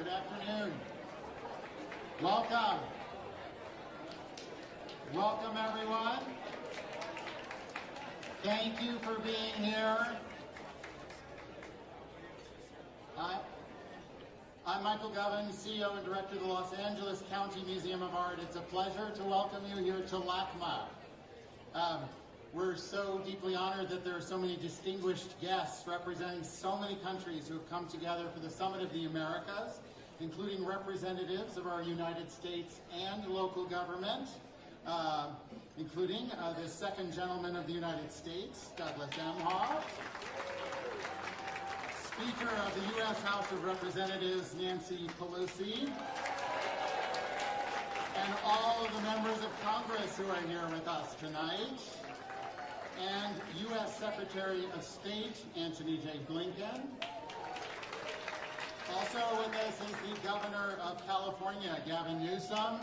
Good afternoon. Welcome. Welcome, everyone. Thank you for being here. I'm Michael Govan, CEO and Director of the Los Angeles County Museum of Art. It's a pleasure to welcome you here to LACMA. We're so deeply honored that there are so many distinguished guests representing so many countries who have come together for the Summit of the Americas, including representatives of our United States and local government, including the second gentleman of the United States, Douglas Emhoff, Speaker of the U.S. House of Representatives, Nancy Pelosi, and all of the members of Congress who are here with us tonight, and U.S. Secretary of State, Antony J. Blinken. Also with us is the Governor of California, Gavin Newsom,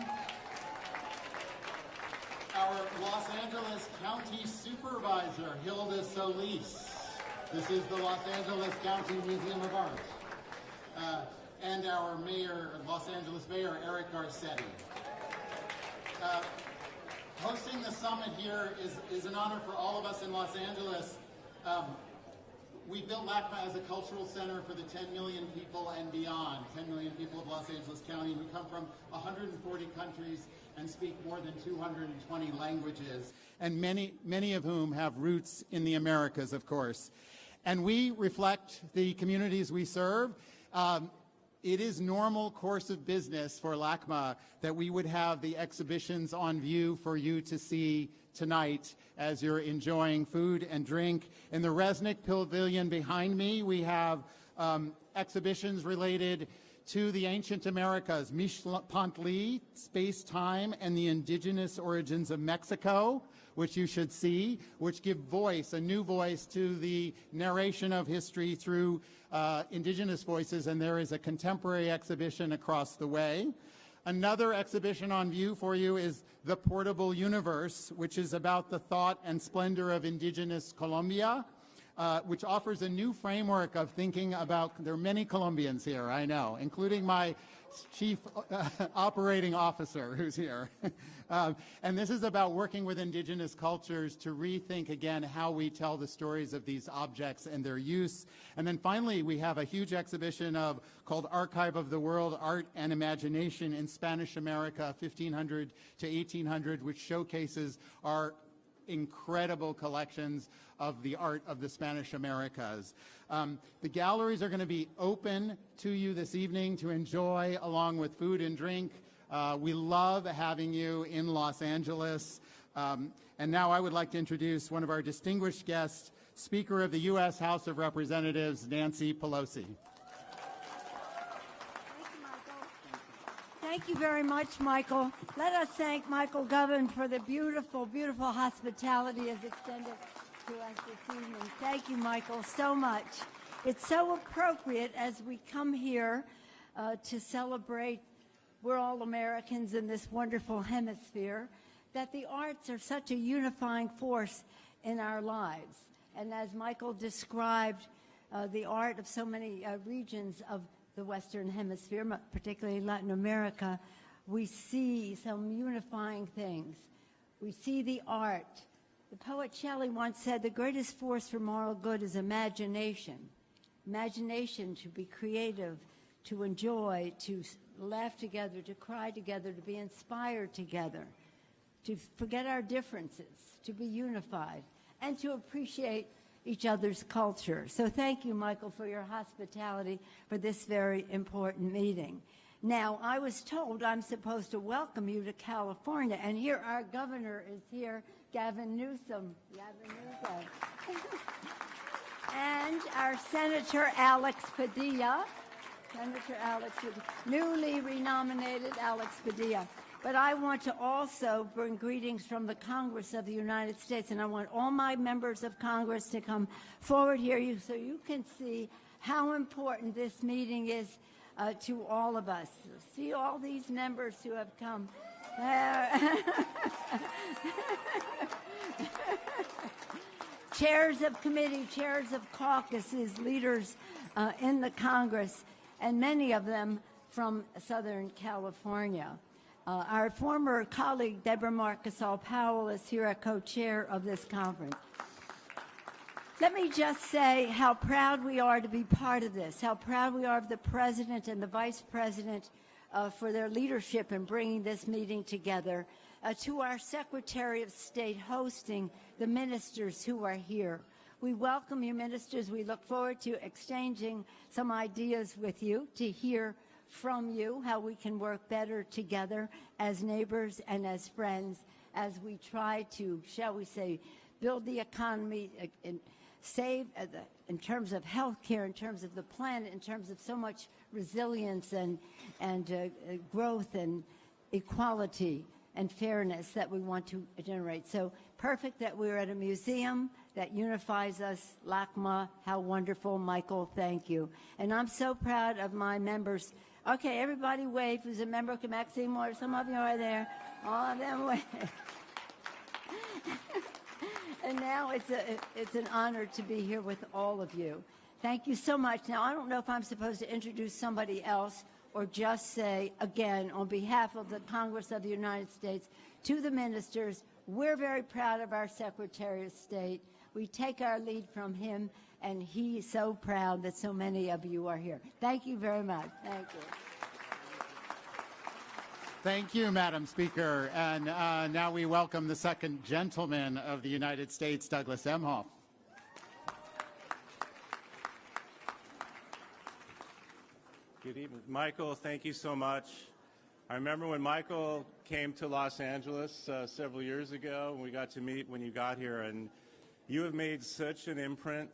our Los Angeles County Supervisor, Hilda Solis. This is the Los Angeles County Museum of Art. And our Mayor, Los Angeles Mayor, Eric Garcetti. Hosting the summit here is an honor for all of us in Los Angeles. We built LACMA as a cultural center for the 10 million people and beyond, 10 million people of Los Angeles County who come from 140 countries and speak more than 220 languages, and many of whom have roots in the Americas, of course. And we reflect the communities we serve. It is normal course of business for LACMA that we would have the exhibitions on view for you to see tonight as you're enjoying food and drink. In the Resnick Pavilion behind me, we have exhibitions related to the ancient Americas, Mixpantlí, space-time, and the indigenous origins of Mexico, which you should see, which give voice, a new voice to the narration of history through indigenous voices, and there is a contemporary exhibition across the way. Another exhibition on view for you is The Portable Universe, which is about the thought and splendor of indigenous Colombia, which offers a new framework of thinking about, there are many Colombians here, I know, including my chief operating officer who's here. And this is about working with indigenous cultures to rethink again how we tell the stories of these objects and their use. And then finally, we have a huge exhibition called Archive of the World, Art and Imagination in Spanish America, 1500 to 1800, which showcases our incredible collections of the art of the Spanish Americas. The galleries are going to be open to you this evening to enjoy along with food and drink. We love having you in Los Angeles. And now I would like to introduce one of our distinguished guests, Speaker of the U.S. House of Representatives, Nancy Pelosi. Thank you very much, Michael. Let us thank Michael Govan for the beautiful, beautiful hospitality as extended to us this evening. Thank you, Michael, so much. It's so appropriate as we come here to celebrate we're all Americans in this wonderful hemisphere, that the arts are such a unifying force in our lives. And as Michael described, the art of so many regions of the Western Hemisphere, particularly Latin America, we see some unifying things. We see the art. The poet Shelley once said, the greatest force for moral good is imagination. Imagination to be creative, to enjoy, to laugh together, to cry together, to be inspired together, to forget our differences, to be unified, and to appreciate each other's culture. So thank you, Michael, for your hospitality for this very important meeting. Now, I was told I'm supposed to welcome you to California, and here our governor is here, Gavin Newsom. Gavin Newsom. And our Senator Alex Padilla, newly renominated Alex Padilla. But I want to also bring greetings from the Congress of the United States, and I want all my members of Congress to come forward here so you can see how important this meeting is to all of us. See all these members who have come. Chairs of committee, chairs of caucuses, leaders in the Congress, and many of them from Southern California. Our former colleague, Deborah Marcusal Powell, is here as co-chair of this conference. Let me just say how proud we are to be part of this, how proud we are of the President and the Vice President for their leadership in bringing this meeting together, to our Secretary of State hosting the ministers who are here. We welcome you, ministers. We look forward to exchanging some ideas with you, to hear from you how we can work better together as neighbors and as friends as we try to, shall we say, build the economy and save in terms of health care, in terms of the planet, in terms of so much resilience and growth and equality and fairness that we want to generate. So perfect that we're at a museum that unifies us. LACMA, how wonderful. Michael, thank you. And I'm so proud of my members. Okay, everybody wave who's a member of Maxine Moore. Some of you are there. All of them wave. And now it's an honor to be here with all of you. Thank you so much. Now, I don't know if I'm supposed to introduce somebody else or just say, again, on behalf of the Congress of the United States, to the ministers, we're very proud of our Secretary of State. We take our lead from him, and he's so proud that so many of you are here. Thank you very much. Thank you. Thank you, Madam Speaker. And now we welcome the second gentleman of the United States, Douglas Emhoff. Good evening. Michael, thank you so much. I remember when Michael came to Los Angeles several years ago, and we got to meet when you got here, and you have made such an imprint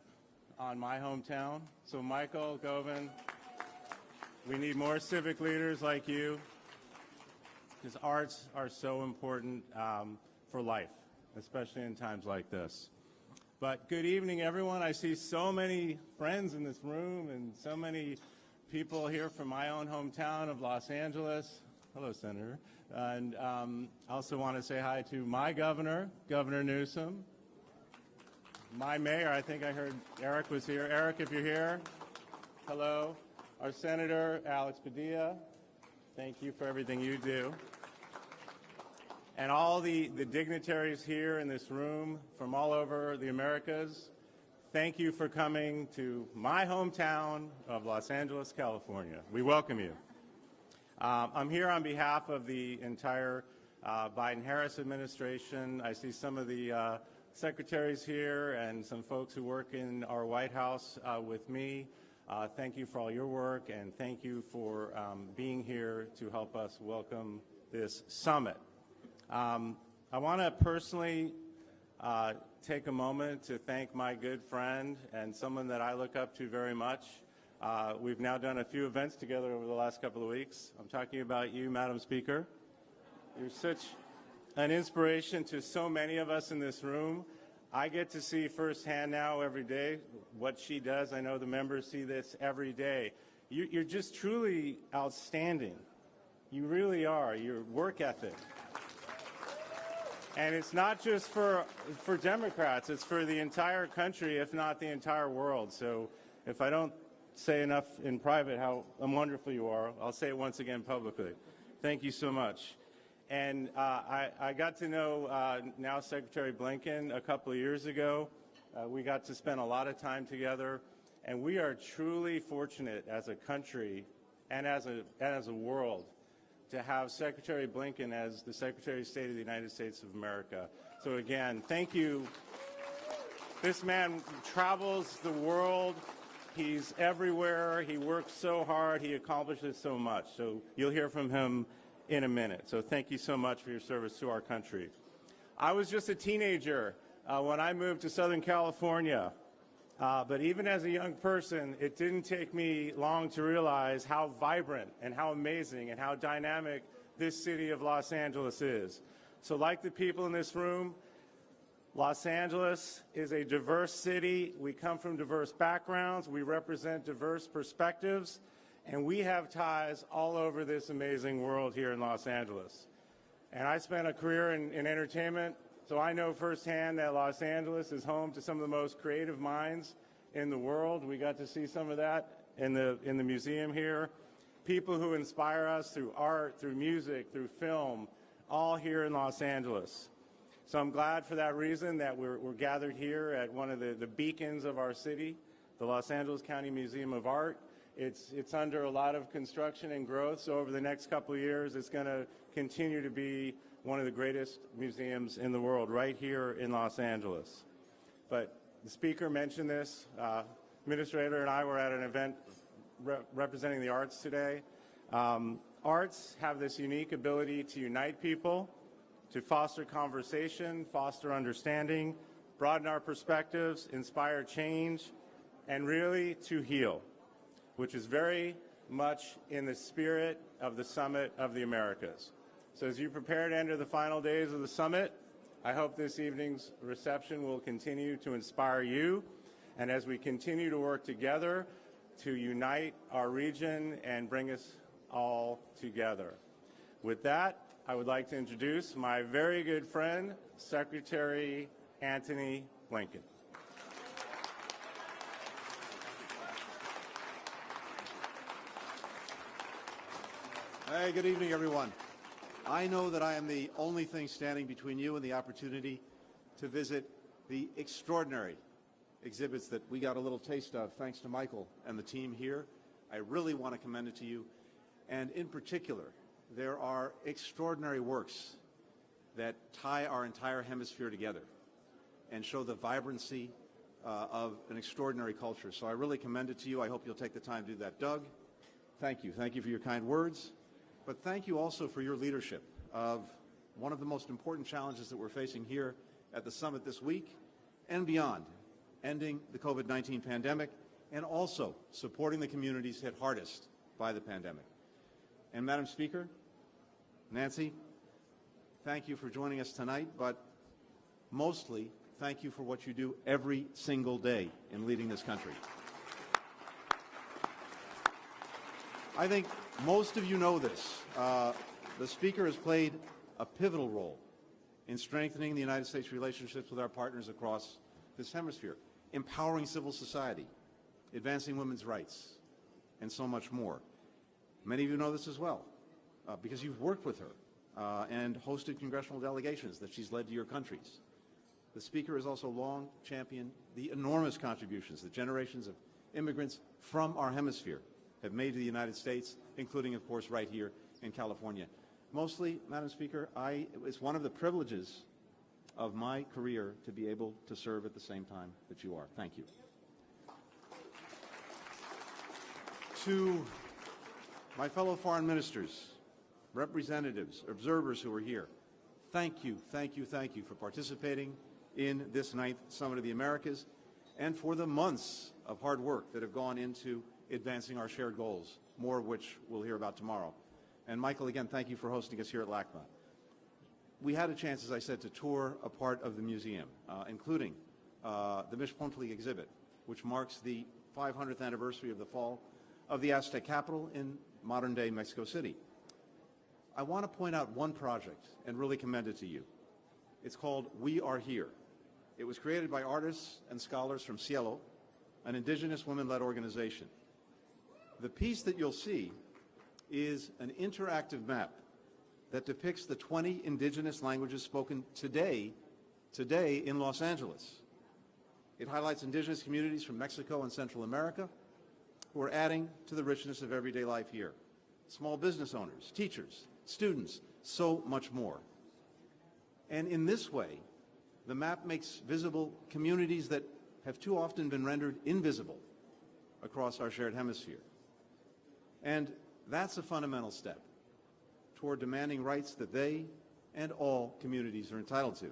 on my hometown. So Michael Govan, we need more civic leaders like you, because arts are so important for life, especially in times like this. But good evening, everyone. I see so many friends in this room and so many people here from my own hometown of Los Angeles. Hello, Senator. And I also want to say hi to my governor, Governor Newsom. My mayor, I think I heard Eric was here. Eric, if you're here, hello. Our Senator, Alex Padilla, thank you for everything you do. And all the dignitaries here in this room from all over the Americas, thank you for coming to my hometown of Los Angeles, California. We welcome you. I'm here on behalf of the entire Biden-Harris administration. I see some of the secretaries here and some folks who work in our White House with me. Thank you for all your work, and thank you for being here to help us welcome this summit. I want to personally take a moment to thank my good friend and someone that I look up to very much. We've now done a few events together over the last couple of weeks. I'm talking about you, Madam Speaker. You're such an inspiration to so many of us in this room. I get to see firsthand now every day what she does. I know the members see this every day. You're just truly outstanding. You really are. Your work ethic. And it's not just for Democrats, it's for the entire country, if not the entire world. So if I don't say enough in private how wonderful you are, I'll say it once again publicly. Thank you so much. And I got to know now Secretary Blinken a couple of years ago. We got to spend a lot of time together, and we are truly fortunate as a country and as a world to have Secretary Blinken as the Secretary of State of the United States of America. So again, thank you. This man travels the world. He's everywhere. He works so hard. He accomplishes so much. So you'll hear from him in a minute. So thank you so much for your service to our country. I was just a teenager when I moved to Southern California. But even as a young person, it didn't take me long to realize how vibrant and how amazing and how dynamic this city of Los Angeles is. So like the people in this room, Los Angeles is a diverse city. We come from diverse backgrounds. We represent diverse perspectives. And we have ties all over this amazing world here in Los Angeles. And I spent a career in entertainment. So I know firsthand that Los Angeles is home to some of the most creative minds in the world. We got to see some of that in the museum here. people who inspire us through art, through music, through film, all here in Los Angeles. So I'm glad for that reason that we're gathered here at one of the beacons of our city, the Los Angeles County Museum of Art. It's under a lot of construction and growth, so over the next couple of years it's going to continue to be one of the greatest museums in the world right here in Los Angeles. But the speaker mentioned this. Administrator and I were at an event representing the arts today. Arts have this unique ability to unite people, to foster conversation, foster understanding, broaden our perspectives, inspire change, and really to heal, which is very much in the spirit of the Summit of the Americas. So as you prepare to enter the final days of the summit, I hope this evening's reception will continue to inspire you, and as we continue to work together to unite our region and bring us all together. With that, I would like to introduce my very good friend, Secretary Antony Blinken. Hey, good evening, everyone. I know that I am the only thing standing between you and the opportunity to visit the extraordinary exhibits that we got a little taste of thanks to Michael and the team here. I really want to commend it to you. And in particular, there are extraordinary works that tie our entire hemisphere together and show the vibrancy of an extraordinary culture. So I really commend it to you. I hope you'll take the time to do that. Doug, thank you. Thank you for your kind words. But thank you also for your leadership of one of the most important challenges that we're facing here at the summit this week and beyond, ending the COVID-19 pandemic and also supporting the communities hit hardest by the pandemic. And Madam Speaker, Nancy, thank you for joining us tonight, but mostly thank you for what you do every single day in leading this country. I think most of you know this. The Speaker has played a pivotal role in strengthening the United States relationships with our partners across this hemisphere, empowering civil society, advancing women's rights, and so much more. Many of you know this as well, because you've worked with her and hosted congressional delegations that she's led to your countries. The Speaker has also long championed the enormous contributions that generations of immigrants from our hemisphere have made to the United States, including, of course, right here in California. Mostly, Madam Speaker, it's one of the privileges of my career to be able to serve at the same time that you are. Thank you. To my fellow foreign ministers, representatives, observers who are here, thank you, thank you, thank you for participating in this 9th Summit of the Americas and for the months of hard work that have gone into advancing our shared goals, more of which we'll hear about tomorrow. And Michael, again, thank you for hosting us here at LACMA. We had a chance, as I said, to tour a part of the museum, including the Mixpontli exhibit, which marks the 500th anniversary of the fall of the Aztec capital in modern-day Mexico City. I want to point out one project and really commend it to you. It's called We Are Here. It was created by artists and scholars from Cielo, an indigenous women-led organization. The piece that you'll see is an interactive map that depicts the 20 indigenous languages spoken today in Los Angeles. It highlights indigenous communities from Mexico and Central America who are adding to the richness of everyday life here. Small business owners, teachers, students, so much more. And in this way, the map makes visible communities that have too often been rendered invisible across our shared hemisphere. And that's a fundamental step toward demanding rights that they and all communities are entitled to.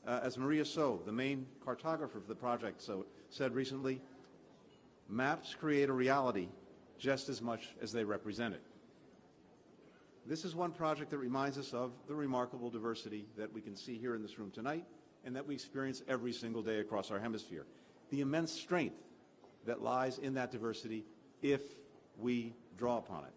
As Maria So, the main cartographer for the project, said recently, maps create a reality just as much as they represent it. This is one project that reminds us of the remarkable diversity that we can see here in this room tonight and that we experience every single day across our hemisphere. The immense strength that lies in that diversity if we draw upon it.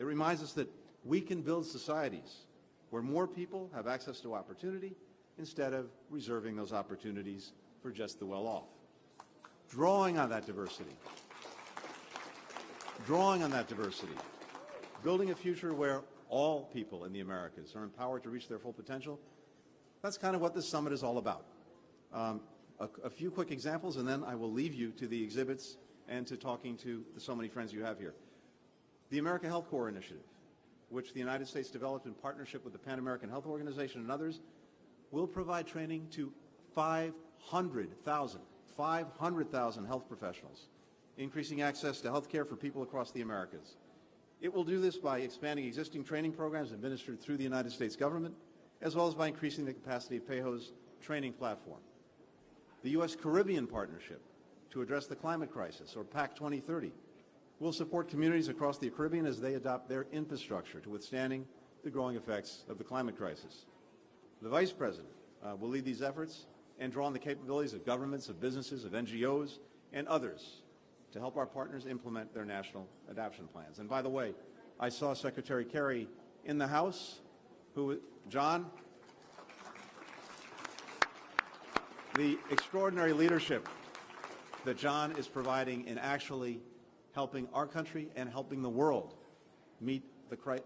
It reminds us that we can build societies where more people have access to opportunity instead of reserving those opportunities for just the well-off. Drawing on that diversity building a future where all people in the Americas are empowered to reach their full potential. That's kind of what this summit is all about. A few quick examples, and then I will leave you to the exhibits and to talking to so many friends you have here. The America Health Corps Initiative, which the United States developed in partnership with the Pan American Health Organization and others, will provide training to 500,000 health professionals, increasing access to health care for people across the Americas. It will do this by expanding existing training programs administered through the United States government, as well as by increasing the capacity of PAHO's training platform. The U.S. Caribbean Partnership to address the climate crisis, or PAC 2030, will support communities across the Caribbean as they adopt their infrastructure to withstanding the growing effects of the climate crisis. The Vice President will lead these efforts and draw on the capabilities of governments, of businesses, of NGOs, and others to help our partners implement their national adoption plans. And by the way, I saw Secretary Kerry in the House, John, the extraordinary leadership that John is providing in actually helping our country and helping the world meet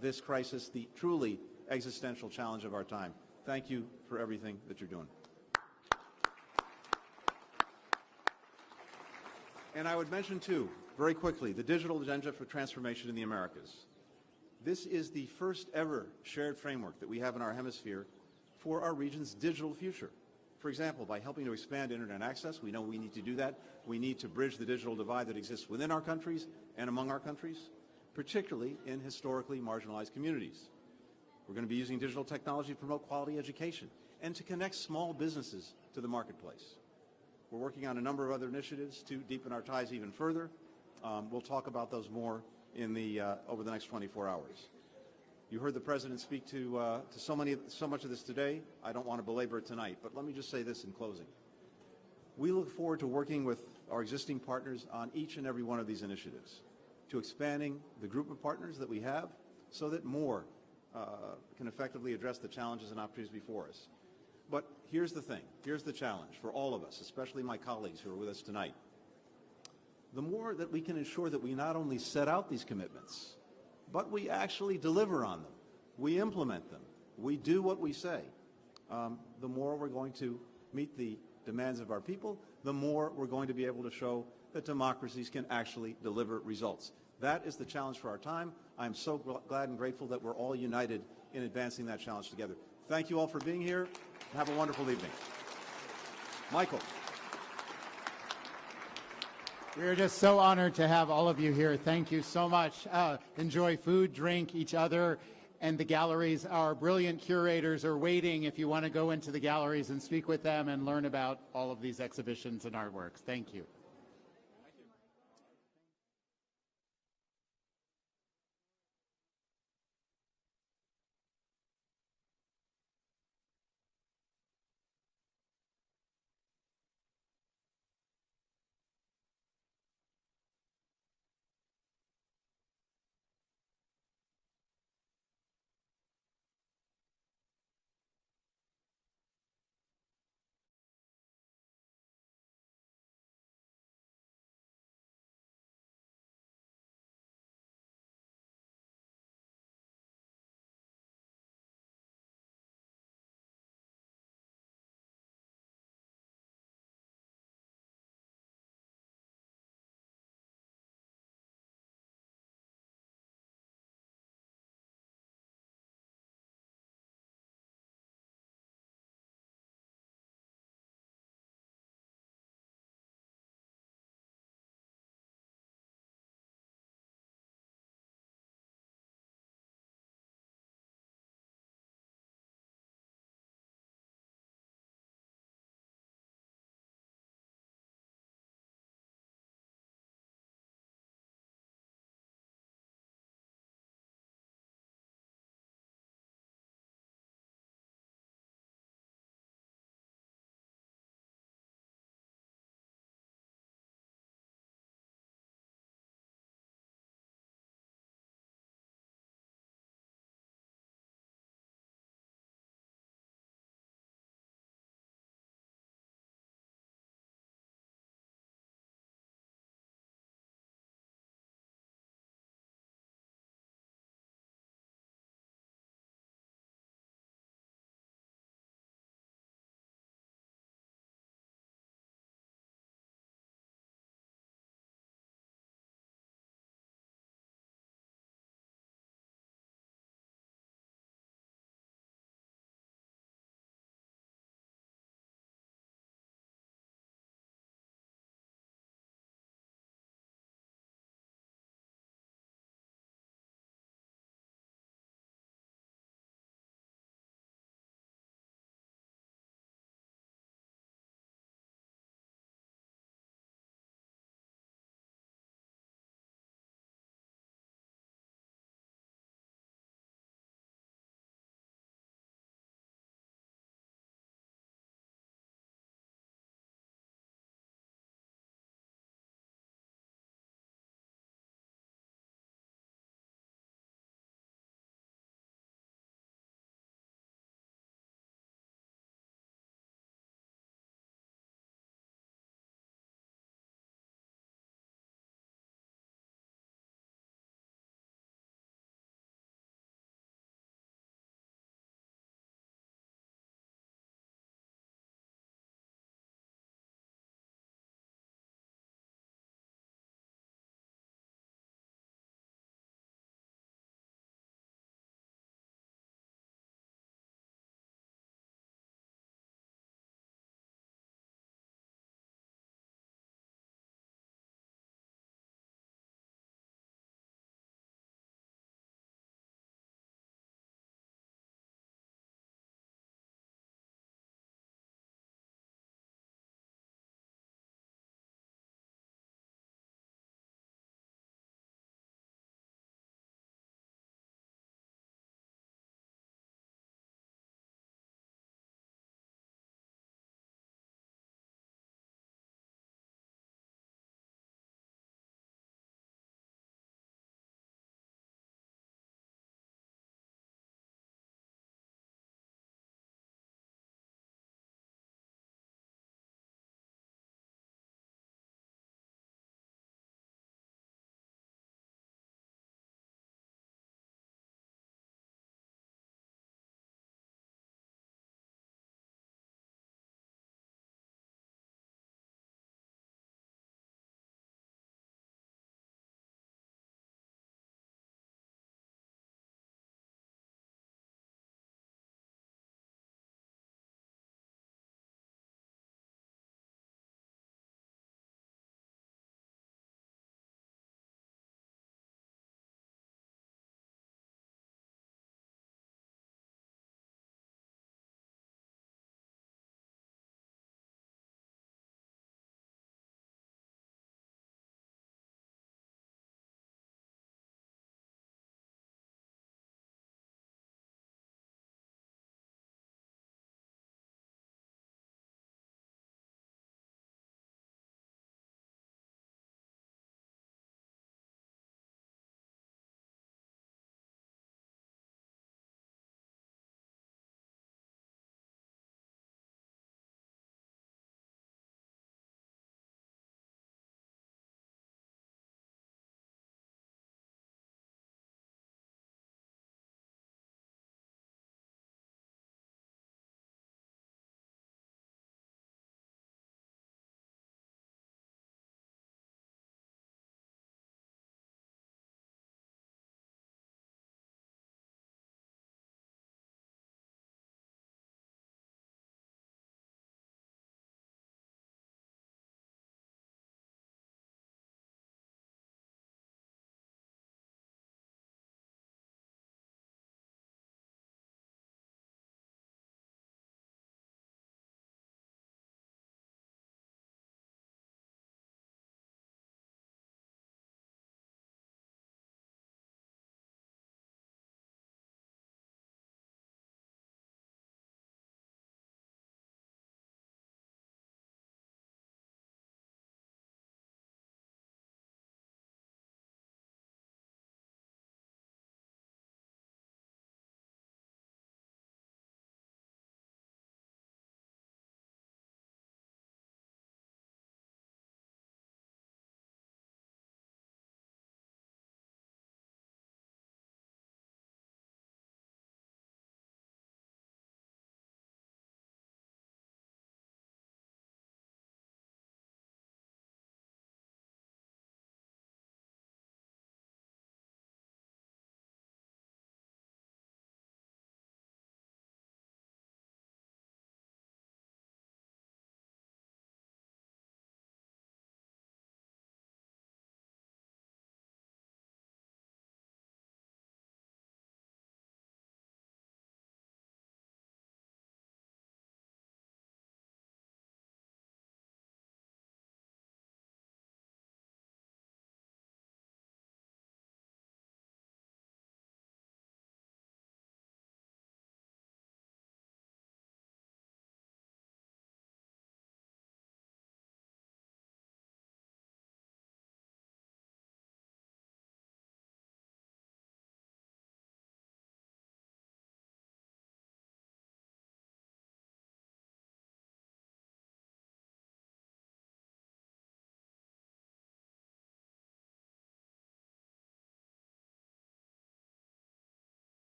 this crisis, the truly existential challenge of our time. Thank you for everything that you're doing. And I would mention, too, very quickly, the digital agenda for transformation in the Americas. This is the first ever shared framework that we have in our hemisphere for our region's digital future. For example, by helping to expand internet access, we know we need to do that. We need to bridge the digital divide that exists within our countries and among our countries, particularly in historically marginalized communities. We're going to be using digital technology to promote quality education and to connect small businesses to the marketplace. We're working on a number of other initiatives to deepen our ties even further. We'll talk about those more in over the next 24 hours. You heard the President speak to so much of this today. I don't want to belabor it tonight, but let me just say this in closing. We look forward to working with our existing partners on each and every one of these initiatives, to expanding the group of partners that we have so that more can effectively address the challenges and opportunities before us. But here's the thing, here's the challenge for all of us, especially my colleagues who are with us tonight. The more that we can ensure that we not only set out these commitments, but we actually deliver on them, we implement them, we do what we say, the more we're going to meet the demands of our people, the more we're going to be able to show that democracies can actually deliver results. That is the challenge for our time. I'm so glad and grateful that we're all united in advancing that challenge together. Thank you all for being here. Have a wonderful evening. Michael. We are just so honored to have all of you here. Thank you so much. Enjoy food, drink, each other, and the galleries. Our brilliant curators are waiting if you want to go into the galleries and speak with them and learn about all of these exhibitions and artworks. Thank you.